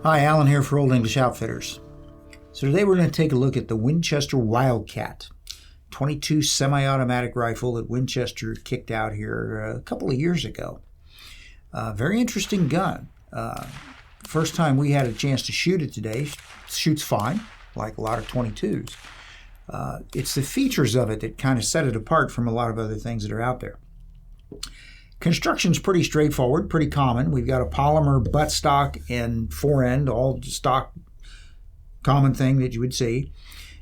Hi, Alan here for Old English Outfitters. So today we're going to take a look at the Winchester Wildcat, 22 semi-automatic rifle that Winchester kicked out here a couple of years ago. Very interesting gun. First time we had a chance to shoot it today. Shoots fine, like a lot of 22s. It's the features of it that kind of set it apart from a lot of other things that are out there. Construction's pretty straightforward, pretty common. We've got a polymer buttstock and forend, all stock, common thing that you would see.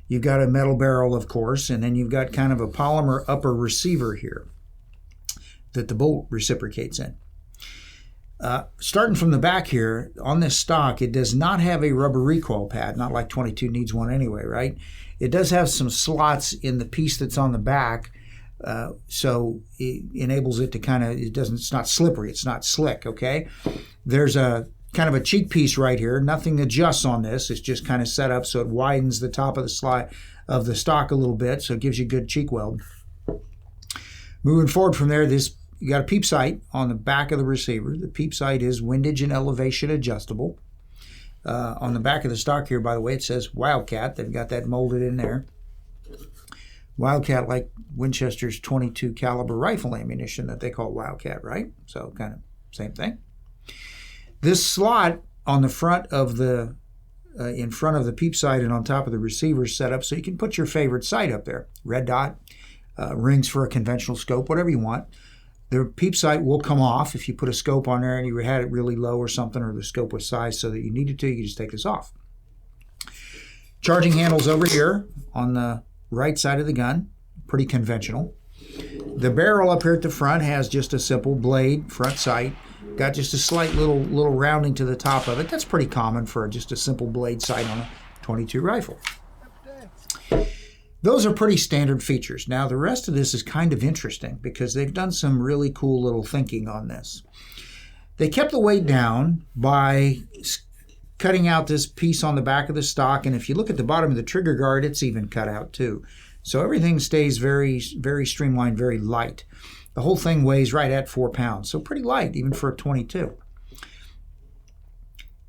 You've got a metal barrel, of course, and then you've got kind of a polymer upper receiver here that the bolt reciprocates in. Starting from the back here, on this stock, it does not have a rubber recoil pad, not like 22 needs one anyway, right? It does have some slots in the piece that's on the back, so it enables it to kind of, it's not slippery, it's not slick, okay? There's a kind of a cheek piece right here. Nothing adjusts on this. It's just kind of set up so it widens the top of the slide of the stock a little bit, so it gives you good cheek weld. Moving forward from there, you got a peep sight on the back of the receiver. The peep sight is windage and elevation adjustable. On the back of the stock here, by the way, it says Wildcat. They've got that molded in there. Wildcat, like Winchester's 22 caliber rifle ammunition that they call Wildcat, right? So kind of same thing. This slot on the front of the, in front of the peep sight and on top of the receiver is set up so you can put your favorite sight up there. Red dot, rings for a conventional scope, whatever you want. The peep sight will come off if you put a scope on there and you had it really low or something, or the scope was sized so that you needed to, you just take this off. Charging handles over here on the right side of the gun, pretty conventional. The barrel up here at the front has just a simple blade, front sight, got just a slight little rounding to the top of it. That's pretty common for just a simple blade sight on a 22 rifle. Those are pretty standard features. Now the rest of this is kind of interesting because they've done some really cool little thinking on this. They kept the weight down by cutting out this piece on the back of the stock, and if you look at the bottom of the trigger guard, it's even cut out too. So everything stays very, very streamlined, very light. The whole thing weighs right at 4 pounds, so pretty light even for a 22.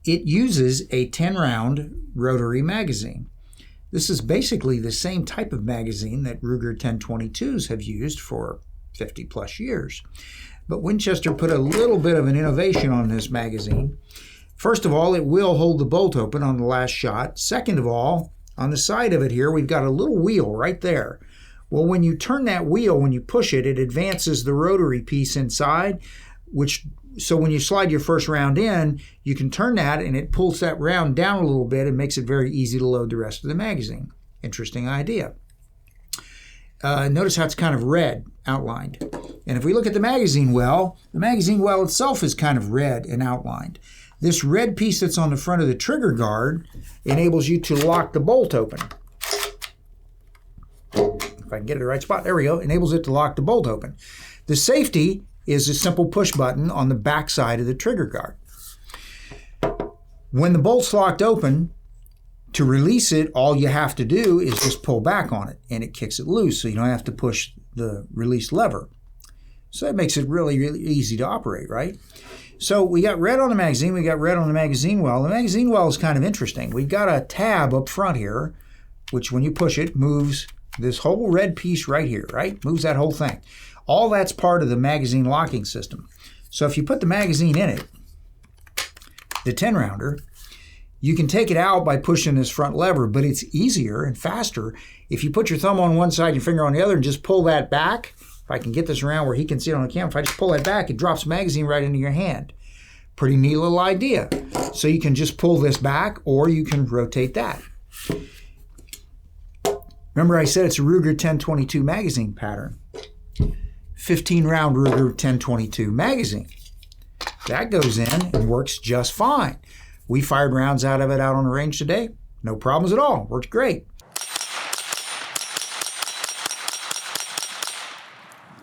It uses a 10-round rotary magazine. This is basically the same type of magazine that Ruger 1022s have used for 50 plus years. But Winchester put a little bit of an innovation on this magazine. First of all, it will hold the bolt open on the last shot. Second of all, on the side of it here, we've got a little wheel right there. Well, when you turn that wheel, when you push it, it advances the rotary piece inside, so when you slide your first round in, you can turn that and it pulls that round down a little bit and makes it very easy to load the rest of the magazine. Interesting idea. Notice how it's kind of red outlined. And if we look at the magazine well itself is kind of red and outlined. This red piece that's on the front of the trigger guard enables you to lock the bolt open. If I can get it in the right spot, there we go, enables it to lock the bolt open. The safety is a simple push button on the back side of the trigger guard. When the bolt's locked open, to release it, all you have to do is just pull back on it and it kicks it loose, so you don't have to push the release lever. So that makes it really, really easy to operate, right? So we got red on the magazine, we got red on the magazine well. The magazine well is kind of interesting. We've got a tab up front here, which when you push it, moves this whole red piece right here, right? Moves that whole thing. All that's part of the magazine locking system. So if you put the magazine in it, the 10-rounder, you can take it out by pushing this front lever, but it's easier and faster if you put your thumb on one side, your finger on the other, and just pull that back. If I can get this around where he can see it on the camera, if I just pull that back, it drops the magazine right into your hand. Pretty neat little idea. So you can just pull this back or you can rotate that. Remember I said it's a Ruger 1022 magazine pattern. 15-round Ruger 1022 magazine. That goes in and works just fine. We fired rounds out of it out on the range today. No problems at all. Works great.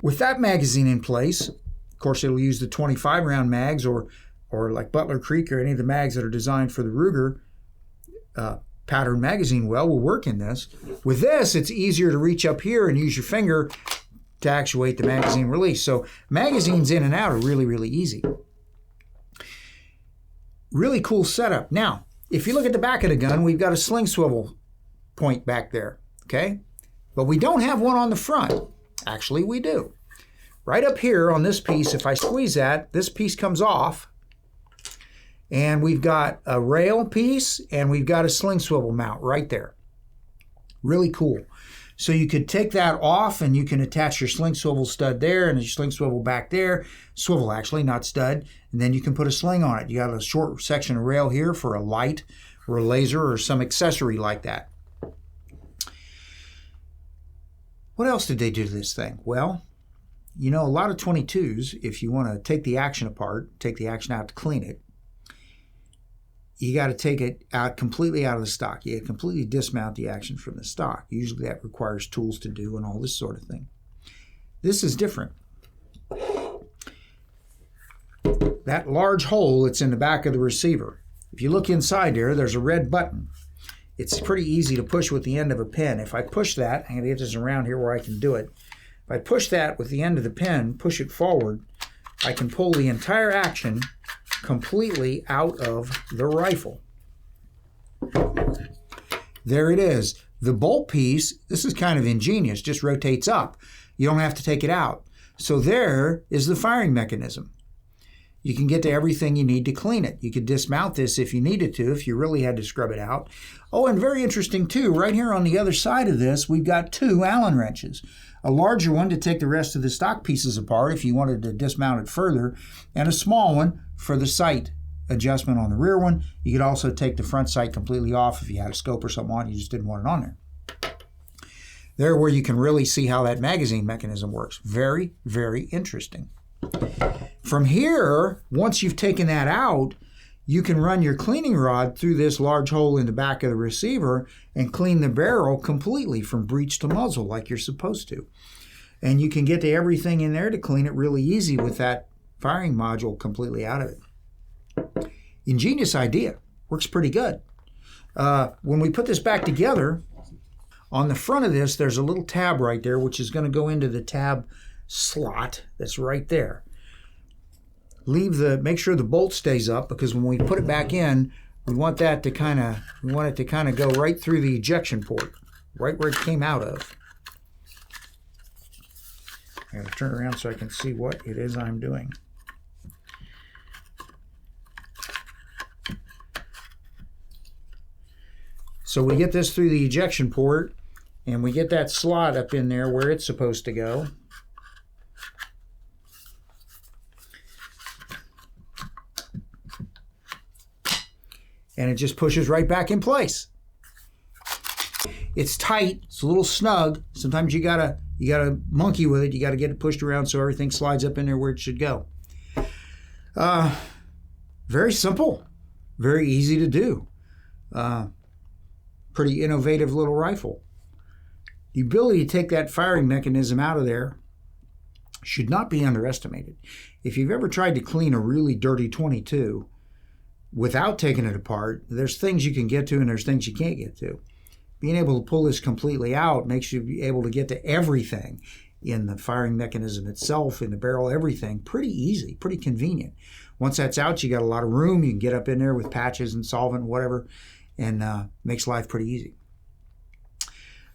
With that magazine in place, of course, it'll use the 25-round mags or like Butler Creek or any of the mags that are designed for the Ruger pattern magazine well will work in this. With this, it's easier to reach up here and use your finger to actuate the magazine release. So magazines in and out are really, really easy. Really cool setup. Now, if you look at the back of the gun, we've got a sling swivel point back there, okay? But we don't have one on the front. Actually, we do. Right up here on this piece, if I squeeze that, this piece comes off. And we've got a rail piece, and we've got a sling swivel mount right there. Really cool. So you could take that off, and you can attach your sling swivel stud there, and your sling swivel back there. Swivel, actually, not stud. And then you can put a sling on it. You got a short section of rail here for a light or a laser or some accessory like that. What else did they do to this thing? Well, you know, a lot of 22s, if you want to take the action apart, take the action out to clean it, you got to take it out completely out of the stock. You completely dismount the action from the stock. Usually that requires tools to do and all this sort of thing. This is different. That large hole that's in the back of the receiver, if you look inside there, there's a red button. It's pretty easy to push with the end of a pen. If I push that, I'm going to get this around here where I can do it. If I push that with the end of the pen, push it forward, I can pull the entire action completely out of the rifle. There it is. The bolt piece, this is kind of ingenious, just rotates up. You don't have to take it out. So there is the firing mechanism. You can get to everything you need to clean it. You could dismount this if you needed to, if you really had to scrub it out. Oh, and very interesting too, right here on the other side of this, we've got two Allen wrenches. A larger one to take the rest of the stock pieces apart if you wanted to dismount it further, and a small one for the sight adjustment on the rear one. You could also take the front sight completely off if you had a scope or something on, you just didn't want it on there. There where you can really see how that magazine mechanism works. Very, very interesting. From here, once you've taken that out, you can run your cleaning rod through this large hole in the back of the receiver and clean the barrel completely from breech to muzzle like you're supposed to. And you can get to everything in there to clean it really easy with that firing module completely out of it. Ingenious idea. Works pretty good. When we put this back together, on the front of this, there's a little tab right there, which is going to go into the tab slot that's right there. Make sure the bolt stays up, because when we put it back in, we want it to kind of go right through the ejection port, right where it came out of. I'm going to turn around so I can see what it is I'm doing. So we get this through the ejection port, and we get that slot up in there where it's supposed to go. And it just pushes right back in place. It's tight, it's a little snug. Sometimes you gotta monkey with it. You gotta get it pushed around so everything slides up in there where it should go. Very simple, very easy to do. Pretty innovative little rifle. The ability to take that firing mechanism out of there should not be underestimated. If you've ever tried to clean a really dirty 22 without taking it apart, there's things you can get to and there's things you can't get to. Being able to pull this completely out makes you be able to get to everything in the firing mechanism itself, in the barrel, everything. Pretty easy, pretty convenient. Once that's out, you got a lot of room. You can get up in there with patches and solvent, whatever, and makes life pretty easy.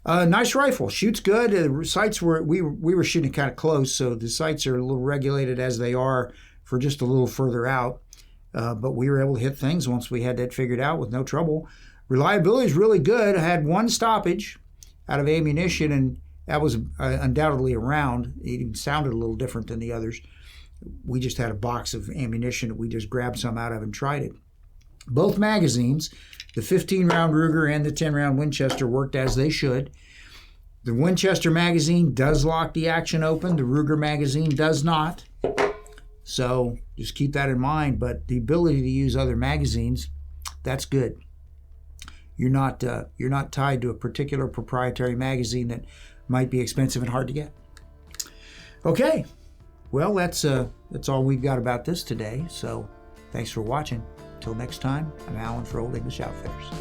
Nice rifle, shoots good. The sights we were shooting kind of close, so the sights are a little regulated as they are for just a little further out. But we were able to hit things once we had that figured out with no trouble. Reliability is really good. I had one stoppage out of ammunition, and that was undoubtedly a round. It even sounded a little different than the others. We just had a box of ammunition that we just grabbed some out of and tried it. Both magazines, the 15-round Ruger and the 10-round Winchester, worked as they should. The Winchester magazine does lock the action open. The Ruger magazine does not. So just keep that in mind. But the ability to use other magazines, that's good. You're not tied to a particular proprietary magazine that might be expensive and hard to get. Okay, well that's all we've got about this today. So thanks for watching. Until next time, I'm Alan for Old English Outfitters.